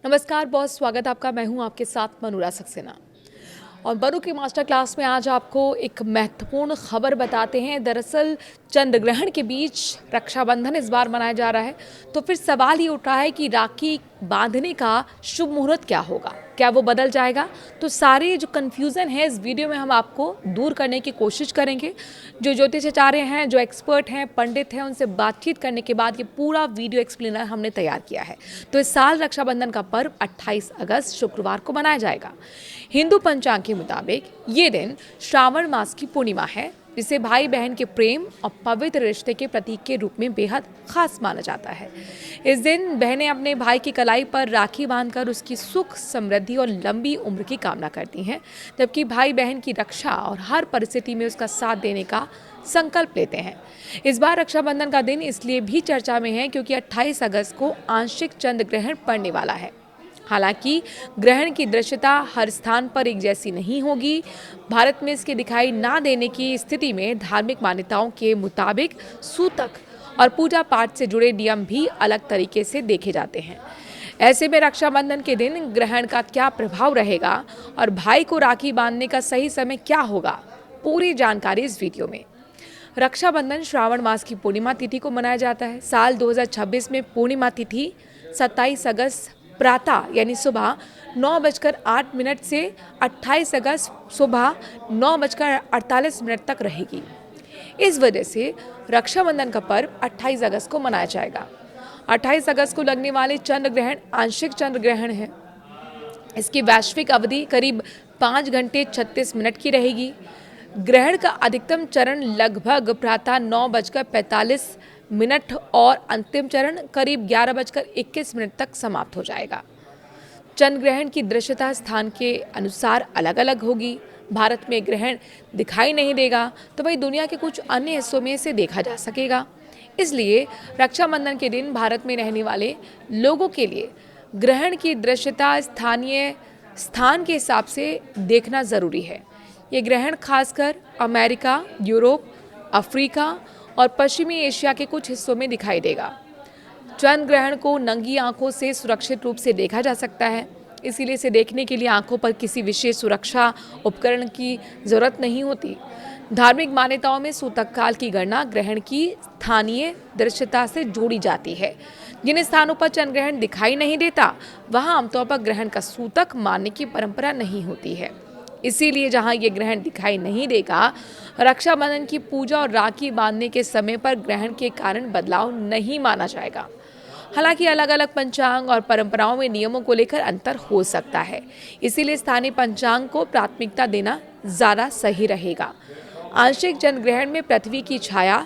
नमस्कार, बहुत स्वागत है आपका। मैं हूं आपके साथ मनूरा सक्सेना और बरू की मास्टर क्लास में आज आपको एक महत्वपूर्ण खबर बताते हैं। दरअसल चंद्र ग्रहण के बीच रक्षाबंधन इस बार मनाया जा रहा है, तो फिर सवाल ये उठ रहा है कि राखी बांधने का शुभ मुहूर्त क्या होगा, क्या वो बदल जाएगा? तो सारे जो कन्फ्यूज़न है इस वीडियो में हम आपको दूर करने की कोशिश करेंगे। जो ज्योतिषाचार्य हैं, जो एक्सपर्ट हैं, पंडित हैं, उनसे बातचीत करने के बाद ये पूरा वीडियो एक्सप्लेनर हमने तैयार किया है। तो इस साल रक्षाबंधन का पर्व 28 अगस्त शुक्रवार को मनाया जाएगा। हिंदू पंचांग के मुताबिक ये दिन श्रावण मास की पूर्णिमा है, जिसे भाई बहन के प्रेम और पवित्र रिश्ते के प्रतीक के रूप में बेहद खास माना जाता है। इस दिन बहनें अपने भाई की कलाई पर राखी बांधकर उसकी सुख, समृद्धि और लंबी उम्र की कामना करती हैं, जबकि भाई बहन की रक्षा और हर परिस्थिति में उसका साथ देने का संकल्प लेते हैं। इस बार रक्षाबंधन का दिन इसलिए भी चर्चा में है क्योंकि 28 अगस्त को आंशिक चंद्र ग्रहण पड़ने वाला है। हालांकि ग्रहण की दृश्यता हर स्थान पर एक जैसी नहीं होगी। भारत में इसके दिखाई ना देने की स्थिति में धार्मिक मान्यताओं के मुताबिक सूतक और पूजा पाठ से जुड़े नियम भी अलग तरीके से देखे जाते हैं। ऐसे में रक्षाबंधन के दिन ग्रहण का क्या प्रभाव रहेगा और भाई को राखी बांधने का सही समय क्या होगा, पूरी जानकारी इस वीडियो में। रक्षाबंधन श्रावण मास की पूर्णिमा तिथि को मनाया जाता है। साल 2026 में पूर्णिमा तिथि 27 अगस्त प्रातः यानी सुबह 9:08 से 28 अगस्त सुबह 9:48 तक रहेगी। इस वजह से रक्षाबंधन का पर्व 28 अगस्त को मनाया जाएगा। 28 अगस्त को लगने वाले चंद्र ग्रहण आंशिक चंद्र ग्रहण है। इसकी वैश्विक अवधि करीब 5 घंटे 36 मिनट की रहेगी। ग्रहण का अधिकतम चरण लगभग प्रातः 9:45 और अंतिम चरण करीब 11:21 तक समाप्त हो जाएगा। चंद्र ग्रहण की दृश्यता स्थान के अनुसार अलग अलग होगी। भारत में ग्रहण दिखाई नहीं देगा, तो वहीं दुनिया के कुछ अन्य हिस्सों में इसे देखा जा सकेगा। इसलिए रक्षाबंधन के दिन भारत में रहने वाले लोगों के लिए ग्रहण की दृश्यता स्थानीय स्थान के हिसाब से देखना ज़रूरी है। ये ग्रहण खासकर अमेरिका, यूरोप, अफ्रीका और पश्चिमी एशिया के कुछ हिस्सों में दिखाई देगा। चंद्र ग्रहण को नंगी आंखों से सुरक्षित रूप से देखा जा सकता है, इसीलिए इसे देखने के लिए आंखों पर किसी विशेष सुरक्षा उपकरण की जरूरत नहीं होती। धार्मिक मान्यताओं में सूतक काल की गणना ग्रहण की स्थानीय दृश्यता से जोड़ी जाती है। जिन स्थानों पर चंद्र ग्रहण दिखाई नहीं देता, वहां आमतौर पर ग्रहण का सूतक मानने की परंपरा नहीं होती है। इसीलिए जहां ये ग्रहण दिखाई नहीं देगा, रक्षाबंधन की पूजा और राखी बांधने के समय पर ग्रहण के कारण बदलाव नहीं माना जाएगा। हालांकि अलग अलग पंचांग और परंपराओं में नियमों को लेकर अंतर हो सकता है, इसीलिए स्थानीय पंचांग को प्राथमिकता देना ज़्यादा सही रहेगा। आंशिक चंद्र ग्रहण में पृथ्वी की छाया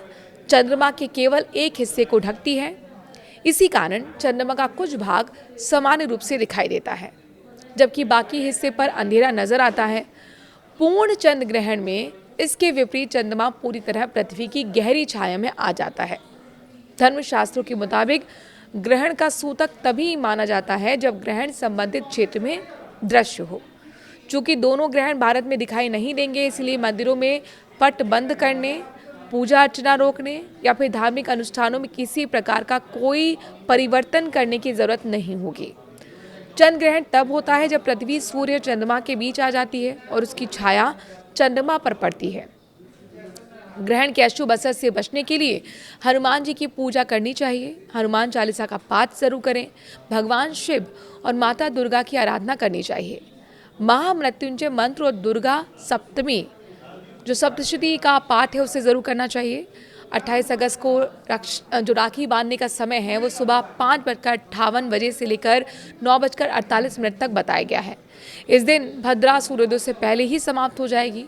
चंद्रमा के केवल एक हिस्से को ढकती है। इसी कारण चंद्रमा का कुछ भाग सामान्य रूप से दिखाई देता है, जबकि बाकी हिस्से पर अंधेरा नजर आता है। पूर्ण चंद्र ग्रहण में इसके विपरीत चंद्रमा पूरी तरह पृथ्वी की गहरी छाया में आ जाता है। धर्मशास्त्रों के मुताबिक ग्रहण का सूतक तभी माना जाता है जब ग्रहण संबंधित क्षेत्र में दृश्य हो। चूंकि दोनों ग्रहण भारत में दिखाई नहीं देंगे, इसलिए मंदिरों में पट बंद करने, पूजा अर्चना रोकने या फिर धार्मिक अनुष्ठानों में किसी प्रकार का कोई परिवर्तन करने की जरूरत नहीं होगी। चंद्र ग्रहण तब होता है जब पृथ्वी सूर्य और चंद्रमा के बीच आ जाती है और उसकी छाया चंद्रमा पर पड़ती है। ग्रहण के अशुभ असर से बचने के लिए हनुमान जी की पूजा करनी चाहिए। हनुमान चालीसा का पाठ जरूर करें। भगवान शिव और माता दुर्गा की आराधना करनी चाहिए। महामृत्युंजय मंत्र और दुर्गा सप्तमी जो सप्तशती का पाठ है उसे जरूर करना चाहिए। 28 अगस्त को जो राखी बांधने का समय है वो सुबह 5:58 से लेकर 9:48 तक बताया गया है। इस दिन भद्रा सूर्योदय से पहले ही समाप्त हो जाएगी।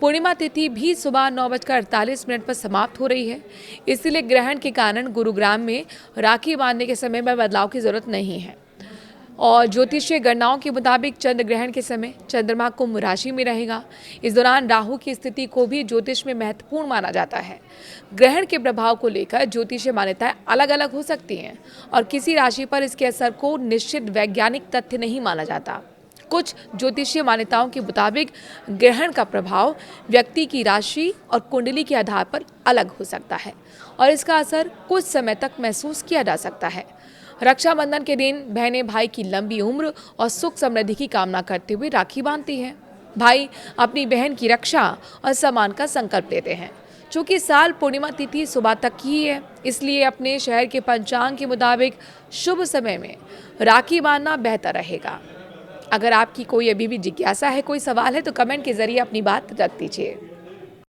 पूर्णिमा तिथि भी सुबह 9:48 पर समाप्त हो रही है। इसलिए ग्रहण के कारण गुरुग्राम में राखी बांधने के समय में बदलाव की जरूरत नहीं है। और ज्योतिषीय गणनाओं के मुताबिक चंद्र ग्रहण के समय चंद्रमा कुंभ राशि में रहेगा। इस दौरान राहु की स्थिति को भी ज्योतिष में महत्वपूर्ण माना जाता है। ग्रहण के प्रभाव को लेकर ज्योतिषीय मान्यताएं अलग अलग हो सकती हैं और किसी राशि पर इसके असर को निश्चित वैज्ञानिक तथ्य नहीं माना जाता। कुछ ज्योतिषीय मान्यताओं के मुताबिक ग्रहण का प्रभाव व्यक्ति की राशि और कुंडली के आधार पर अलग हो सकता है और इसका असर कुछ समय तक महसूस किया जा सकता है। रक्षाबंधन के दिन बहनें भाई की लंबी उम्र और सुख समृद्धि की कामना करते हुए राखी बांधती हैं। भाई अपनी बहन की रक्षा और सम्मान का संकल्प लेते हैं। चूंकि साल पूर्णिमा तिथि सुबह तक ही है, इसलिए अपने शहर के पंचांग के मुताबिक शुभ समय में राखी बांधना बेहतर रहेगा। अगर आपकी कोई अभी भी जिज्ञासा है, कोई सवाल है, तो कमेंट के जरिए अपनी बात रख दीजिए।